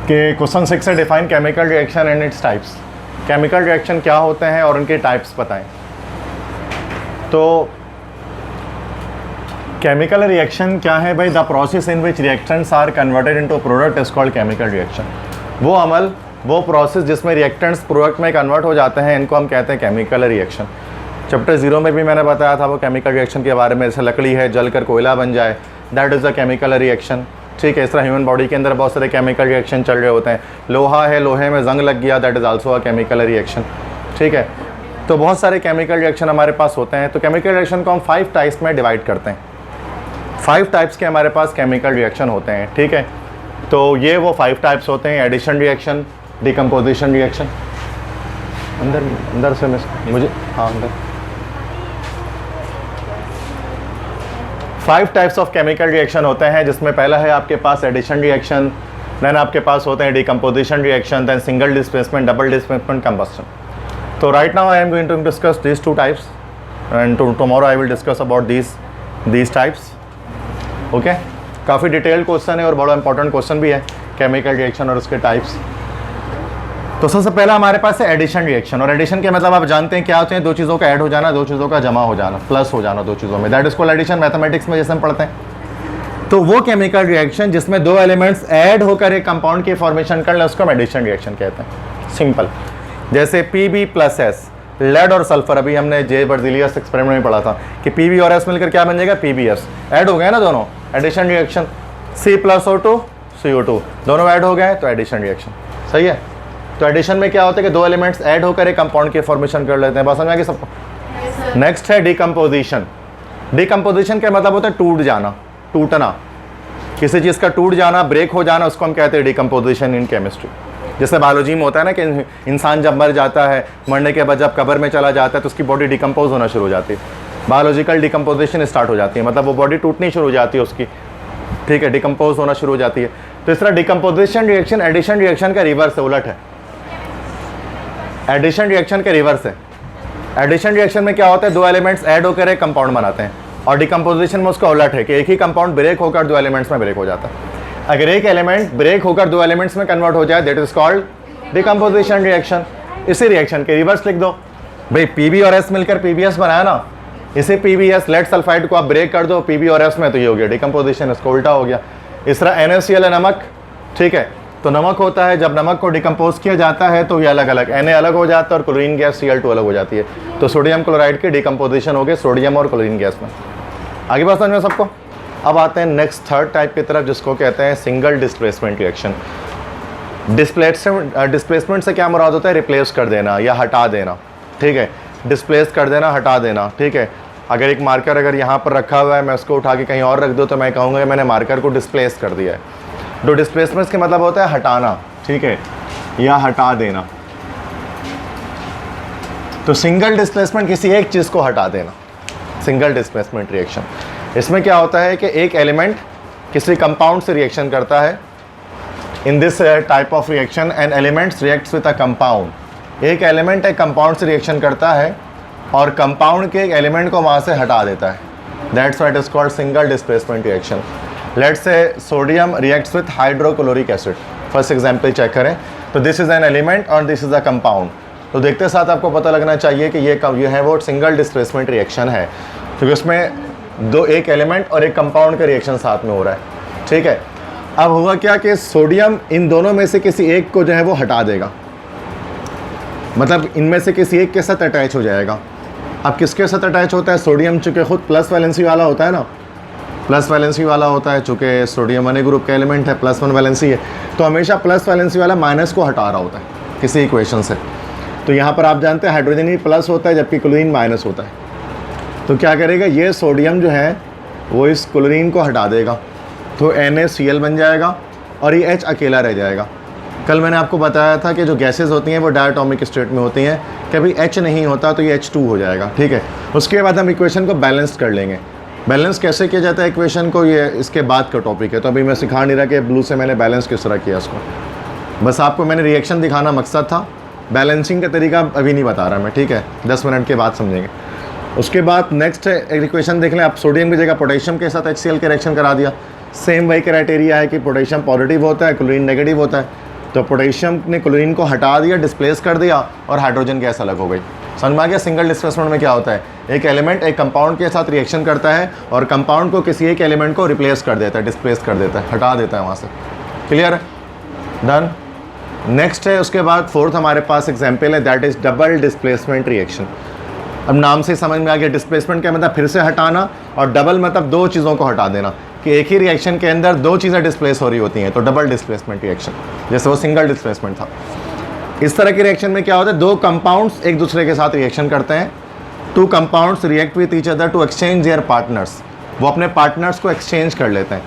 कि क्वेश्चन 6 से define chemical reaction and its types. Chemical reaction क्या होते हैं और उनके टाइप्स बताएं। तो केमिकल रिएक्शन क्या है भाई? The process in which reactants are converted into product is called chemical reaction. वो अमल, वो प्रोसेस जिसमें रिएक्टेंट्स प्रोडक्ट में कन्वर्ट हो जाते हैं, इनको हम कहते हैं केमिकल रिएक्शन। चैप्टर 0 में भी मैंने बताया था वो केमिकल रिएक्शन के बारे में। जैसे लकड़ी है जलकर कोयला बन जाए, that is a chemical reaction. ठीक है, इस तरह ह्यूमन बॉडी के अंदर बहुत सारे केमिकल रिएक्शन चल रहे होते हैं। लोहा है, लोहे में जंग लग गया, that is also a chemical reaction. ठीक है, तो बहुत सारे केमिकल रिएक्शन हमारे पास होते हैं। तो केमिकल रिएक्शन को हम 5 टाइप्स में डिवाइड करते हैं। 5 टाइप्स के हमारे पास केमिकल रिएक्शन होते हैं। ठीक है, तो ये वो 5 टाइप्स होते हैं। एडिशन रिएक्शन, डिकम्पोजिशन रिएक्शन, अंदर से मुझे हाँ अंदर 5 टाइप्स ऑफ केमिकल रिएक्शन होते हैं, जिसमें पहला है आपके पास एडिशन रिएक्शन, देन आपके पास होते हैं decomposition reaction, then single displacement, double displacement, combustion. तो right now I am going to discuss these 2 types and tomorrow I will discuss about these types. Okay, काफ़ी डिटेल्ड क्वेश्चन है और बड़ा important question भी है, केमिकल रिएक्शन और उसके types. तो सबसे पहला हमारे पास है एडिशन रिएक्शन। और एडिशन के मतलब आप जानते हैं क्या होते हैं? 2 चीज़ों का ऐड हो जाना, 2 चीज़ों का जमा हो जाना, प्लस हो जाना 2 चीज़ों में, that is called addition. Mathematics में जैसे हम पढ़ते हैं, तो वो केमिकल रिएक्शन जिसमें 2 एलिमेंट्स ऐड होकर एक कंपाउंड की फॉर्मेशन कर ले, उसको हम एडिशन रिएक्शन कहते हैं। सिंपल, जैसे Pb+S, लेड और सल्फर। अभी हमने जे बर्जिलियस एक्सपेरिमेंट में पढ़ा था कि Pb और S मिलकर क्या बन जाएगा? PbS। ऐड हो गए ना दोनों, एडिशन रिएक्शन। C+O2 CO2 दोनों ऐड हो गए तो एडिशन रिएक्शन। सही है, तो एडिशन में क्या होता है कि 2 एलिमेंट्स ऐड होकर एक कंपाउंड की फॉर्मेशन कर लेते हैं। बात समझ में आ गई सबको? नेक्स्ट है डिकम्पोजिशन। डिकम्पोजिशन का मतलब होता है टूट जाना, टूटना, किसी चीज़ का टूट जाना, ब्रेक हो जाना, उसको हम कहते हैं डिकम्पोजिशन इन केमिस्ट्री। जैसे बायोलॉजी में होता है ना कि इंसान जब मर जाता है, मरने के बाद जब कब्र में चला जाता है तो उसकी बॉडी डिकम्पोज होना शुरू हो जाती है, बायोलॉजिकल डिकम्पोजिशन स्टार्ट हो जाती है, मतलब वो बॉडी टूटनी शुरू हो जाती है उसकी। ठीक है, डिकम्पोज होना शुरू हो जाती है। तो इस तरह डिकम्पोजिशन रिएक्शन एडिशन रिएक्शन का रिवर्स है, उलट है। एडिशन रिएक्शन के रिवर्स है। एडिशन रिएक्शन में क्या होता है? 2 एलिमेंट्स ऐड होकर एक कंपाउंड बनाते हैं, और डिकम्पोजिशन में उसका उलट है कि एक ही कंपाउंड ब्रेक होकर 2 एलिमेंट्स में ब्रेक हो जाता है। अगर एक एलिमेंट ब्रेक होकर 2 एलिमेंट्स में कन्वर्ट हो जाए, that is called decomposition reaction. इसी रिएक्शन के रिवर्स लिख दो भाई। Pb और S मिलकर PbS बनाया ना, इसे PbS लेड सल्फाइड को आप ब्रेक कर दो Pb और S में, तो ये हो गया डिकम्पोजिशन, इसको उल्टा हो गया। इस तरह NaCl है नमक। ठीक है, तो नमक होता है, जब नमक को डिकम्पोज किया जाता है तो ये अलग अलग, Na अलग हो जाता है और क्लोरीन गैस Cl2 अलग हो जाती है। तो सोडियम क्लोराइड की डिकम्पोजिशन हो गई सोडियम और क्लोरीन गैस में। आगे बात समझ में सबको? अब आते हैं नेक्स्ट 3rd टाइप की तरफ, जिसको कहते हैं सिंगल डिस्प्लेसमेंट रिएक्शन। डिस्प्लेसमेंट से क्या मुराद होता है? रिप्लेस कर देना या हटा देना। ठीक है, डिस्प्लेस कर देना, हटा देना। ठीक है, अगर एक मार्कर अगर यहाँ पर रखा हुआ है, मैं उसको उठा के कहीं और रख दूँ तो मैं कहूँगा कि मैंने मार्कर को डिस्प्लेस कर दिया है। तो डिस्प्लेसमेंट का मतलब होता है हटाना, ठीक है, या हटा देना। तो सिंगल डिस्प्लेसमेंट किसी एक चीज़ को हटा देना, सिंगल डिस्प्लेसमेंट रिएक्शन। इसमें क्या होता है कि एक एलिमेंट किसी कंपाउंड से रिएक्शन करता है। In this type of reaction an elements reacts with a compound. एक एलिमेंट एक कंपाउंड से रिएक्शन करता है और कंपाउंड के एक एलिमेंट को वहाँ से हटा देता है, that's what is called single displacement reaction. Let's say sodium reacts with hydrochloric acid. First example check करें, तो दिस इज एन एलिमेंट और दिस इज अ कंपाउंड। तो देखते साथ आपको पता लगना चाहिए कि ये है वो सिंगल डिस्प्लेसमेंट रिएक्शन है, क्योंकि उसमें एक एलिमेंट और एक कंपाउंड का रिएक्शन साथ में हो रहा है। ठीक है, अब होगा क्या कि सोडियम इन दोनों में से किसी एक को जो है वो हटा देगा, मतलब इनमें से किसी एक के साथ अटैच हो जाएगा। अब किसके साथ अटैच होता है? सोडियम, चूँकि खुद प्लस वैलेंसी वाला होता है ना, प्लस वैलेंसी वाला होता है, चूँकि सोडियम अने ग्रुप का एलिमेंट है, +1 वैलेंसी है, तो हमेशा प्लस वैलेंसी वाला माइनस को हटा रहा होता है किसी इक्वेशन से। तो यहाँ पर आप जानते हैं हाइड्रोजन ही प्लस होता है जबकि क्लोरीन माइनस होता है। तो क्या करेगा? ये सोडियम जो है वो इस क्लोरीन को हटा देगा, तो NaCl बन जाएगा और ये H अकेला रह जाएगा। कल मैंने आपको बताया था कि जो गैसेस होती हैं वो डायटोमिक स्टेट में होती हैं, कभी H नहीं होता तो ये H2 हो जाएगा। ठीक है, उसके बाद हम इक्वेशन को बैलेंस कर लेंगे। बैलेंस कैसे किया जाता है इक्वेशन को, ये इसके बाद का टॉपिक है, तो अभी मैं सिखा नहीं रहा कि ब्लू से मैंने बैलेंस किस तरह किया इसको, बस आपको मैंने रिएक्शन दिखाना मकसद था। बैलेंसिंग का तरीका अभी नहीं बता रहा मैं, ठीक है, 10 मिनट के बाद समझेंगे। उसके बाद नेक्स्ट एक इक्वेशन देख लें आप। सोडियम की जगह पोटेशियम के साथ HCl का रिएक्शन करा दिया, सेम वही क्राइटेरिया है कि पोटेशियम पॉजिटिव होता है, क्लोरीन नेगेटिव होता है। तो पोटेशियम ने क्लोरीन को हटा दिया, डिस्प्लेस कर दिया और हाइड्रोजन गैस अलग हो गई। समझ में आ गया? सिंगल डिस्प्लेसमेंट में क्या होता है, एक एलिमेंट एक कंपाउंड के साथ रिएक्शन करता है और कंपाउंड को किसी एक एलिमेंट को रिप्लेस कर देता है, डिस्प्लेस कर देता है, हटा देता है वहाँ से। क्लियर? डन। नेक्स्ट है उसके बाद फोर्थ हमारे पास एग्जाम्पल है, that is double displacement reaction. अब नाम से समझ में आ गया डिस्प्लेसमेंट क्या मतलब, फिर से हटाना, और डबल मतलब दो चीज़ों को हटा देना, कि एक ही रिएक्शन के अंदर दो चीज़ें डिस्प्लेस हो रही होती हैं, तो डबल डिस्प्लेसमेंट रिएक्शन, जैसे वो सिंगल डिस्प्लेसमेंट था। इस तरह के रिएक्शन में क्या होता है, दो कंपाउंड्स एक दूसरे के साथ रिएक्शन करते हैं, two compounds react with each other to exchange their partners, वो अपने पार्टनर्स को एक्सचेंज कर लेते हैं।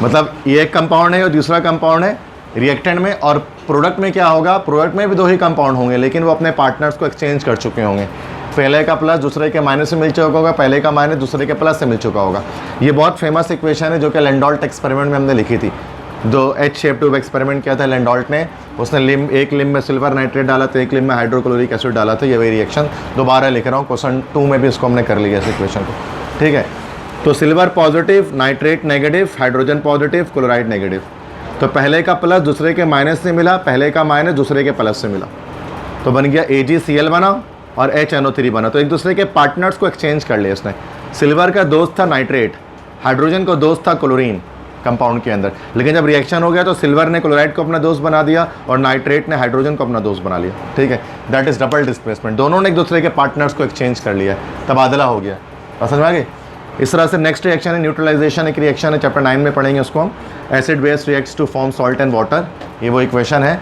मतलब ये एक कंपाउंड है और दूसरा कंपाउंड है रिएक्टेंट में, और प्रोडक्ट में क्या होगा, प्रोडक्ट में भी दो ही कंपाउंड होंगे, लेकिन वो अपने पार्टनर्स को एक्सचेंज कर चुके होंगे। पहले का प्लस दूसरे के माइनस से मिल चुका होगा, पहले का माइनस दूसरे के प्लस से मिल चुका होगा। ये बहुत फेमस इक्वेशन है जो कि लैंडोल्ट एक्सपेरिमेंट में हमने लिखी थी। दो एच शेप ट्यूब एक्सपेरिमेंट किया था लैंडोल्ट ने, उसने एक लिम में सिल्वर नाइट्रेट डाला था, एक लिम में हाइड्रोक्लोरिक एसिड डाला था। ये वही रिएक्शन दोबारा लिख रहा हूँ, क्वेश्चन 2 में भी इसको हमने कर लिया इस इक्वेशन को। ठीक है, तो silver positive, nitrate negative, hydrogen positive, chloride negative. तो पहले का प्लस दूसरे के माइनस से मिला, पहले का माइनस दूसरे के प्लस से मिला, तो बन गया AgCl बना और HNO3 बना। तो एक दूसरे के पार्टनर्स को एक्सचेंज कर लिया इसने। सिल्वर का दोस्त था नाइट्रेट, हाइड्रोजन का दोस्त था क्लोरीन कंपाउंड के अंदर, लेकिन जब रिएक्शन हो गया तो सिल्वर ने क्लोराइड को अपना दोस्त बना दिया और नाइट्रेट ने हाइड्रोजन को अपना दोस्त बना लिया। ठीक है, दैट इज डबल डिस्प्लेसमेंट, दोनों ने एक दूसरे के पार्टनर्स को एक्सचेंज कर लिया, तबादला हो गया। समझ में आ गई? इस तरह से नेक्स्ट रिएक्शन है न्यूट्रलाइजेशन, एक रिएक्शन है, चैप्टर 9 में पढ़ेंगे उसको हम। Acid base reacts to form salt and water, ये वो इक्वेशन है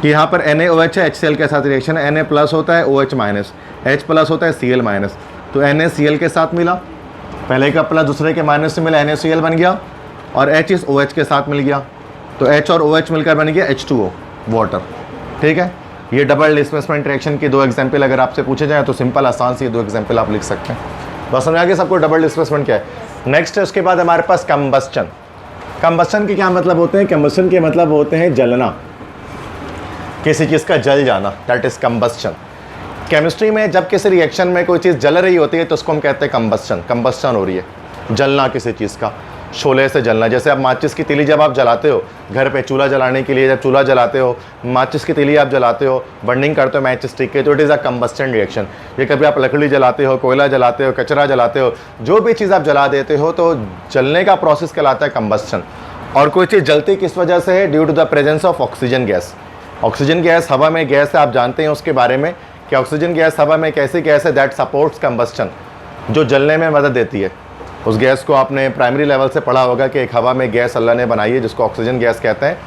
कि यहाँ पर NaOH है, HCl के साथ रिएक्शन है, Na प्लस होता है OH माइनस, H प्लस होता है Cl माइनस। तो NaCl के साथ मिला, पहले का प्लस दूसरे के माइनस से मिला, NaCl बन गया, और H इस OH के साथ मिल गया, तो H और OH मिलकर बन गया H2O वाटर। ठीक है, ये डबल डिस्प्लेसमेंट रिएक्शन के दो एग्जाम्पल अगर आपसे पूछे जाए तो सिंपल आसान से ये दो एग्जाम्पल आप लिख सकते हैं। बस समझ आ गया सबको डबल डिस्प्लेसमेंट क्या है। नेक्स्ट है उसके बाद हमारे पास कंबस्चन। कंबस्चन के क्या मतलब होते हैं, कंबस्चन के मतलब होते हैं जलना, किसी चीज़ का जल जाना, दैट इज कंबस्चन। केमिस्ट्री में जब किसी रिएक्शन में कोई चीज़ जल रही होती है तो उसको हम कहते हैं कंबस्चन, कंबस्चन हो रही है, जलना किसी चीज़ का, शोले से जलना। जैसे आप माचिस की तीली जब आप जलाते हो घर पे चूल्हा जलाने के लिए, जब चूल्हा जलाते हो, माचिस की तीली आप जलाते हो, बर्निंग करते हो मैच स्टिक के, तो it is a combustion reaction. ये कभी आप लकड़ी जलाते हो, कोयला जलाते हो, कचरा जलाते हो, जो भी चीज़ आप जला देते हो तो जलने का प्रोसेस कहलाता है कंबस्चन। और कोई चीज़ जलती किस वजह से है, due to the presence of oxygen gas. Oxygen gas हवा में गैस है, आप जानते हैं उसके बारे में कि ऑक्सीजन गैस हवा में एक ऐसी गैस है दैट सपोर्ट्स कंबस्चन, जो जलने में मदद देती है। उस गैस को आपने प्राइमरी लेवल से पढ़ा होगा कि एक हवा में गैस अल्लाह ने बनाई है जिसको ऑक्सीजन गैस कहते हैं,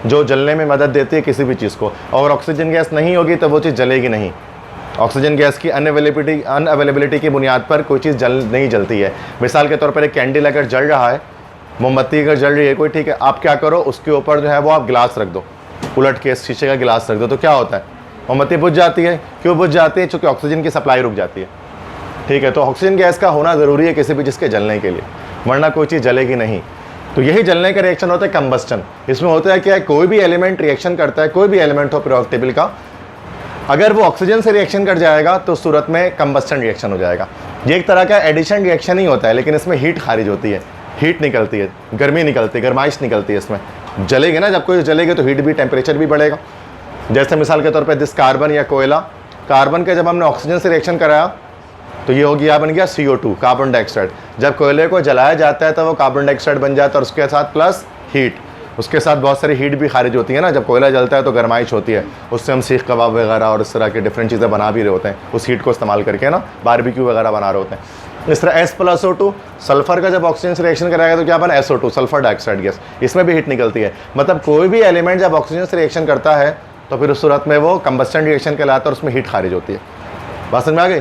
जो जलने में मदद देती है किसी भी चीज़ को। और ऑक्सीजन गैस नहीं होगी तो वो चीज़ जलेगी नहीं। ऑक्सीजन गैस की अनअवेलेबिलिटी की बुनियाद पर कोई चीज़ नहीं जलती है। मिसाल के तौर पर एक कैंडल अगर जल रहा है, मोमबत्ती अगर जल रही है कोई, ठीक है, आप क्या करो, उसके ऊपर जो है वो आप गिलास रख दो, उलट के शीशे का गिलास रख दो, तो क्या होता है, मोमबत्ती बुझ जाती है। क्यों बुझ जाती है? क्योंकि ऑक्सीजन की सप्लाई रुक जाती है। ठीक है, तो ऑक्सीजन गैस का होना ज़रूरी है किसी भी चीज़ के जलने के लिए, वरना कोई चीज़ जलेगी नहीं। तो यही जलने का रिएक्शन होता है कंबस्चन। इसमें होता है क्या, कोई भी एलिमेंट रिएक्शन करता है, कोई भी एलिमेंट हो पीरियोडिक टेबल का, अगर वो ऑक्सीजन से रिएक्शन कर जाएगा तो सूरत में कंबस्चन रिएक्शन हो जाएगा। ये एक तरह का एडिशन रिएक्शन ही होता है, लेकिन इसमें हीट खारिज होती है, हीट निकलती है, गर्मी निकलती है, गर्माइश निकलती है। इसमें जलेगी ना, जब कोई जलेगी तो हीट भी, टेम्परेचर भी बढ़ेगा। जैसे मिसाल के तौर पर दिस कार्बन या कोयला, कार्बन का जब हमने ऑक्सीजन से रिएक्शन कराया तो ये हो गया, बन गया CO2, कार्बन डाइऑक्साइड। जब कोयले को जलाया जाता है तो वो कार्बन डाइऑक्साइड बन जाता है, और उसके साथ प्लस हीट, उसके साथ बहुत सारी हीट भी खारिज होती है ना। जब कोयला जलता है तो गर्माइश होती है, उससे हम सीख कबाब वगैरह और इस तरह की डिफरेंट चीज़ें बना भी रहे होते हैं, उस हीट को इस्तेमाल करके ना, बारबेक्यू वगैरह बना रहे होते हैं। इस तरह S+O2, सल्फर का जब ऑक्सीजन से रिएक्शन कराएगा तो क्या बना, SO2, सल्फर डाइऑक्साइड गैस, इसमें भी हीट निकलती है। मतलब कोई भी एलिमेंट जब ऑक्सीजन से रिएक्शन करता है तो फिर उस सूरत में वो कंबस्चन रिएक्शन कहलाता है और उसमें हीट खारिज होती है। बात समझ में आ गई?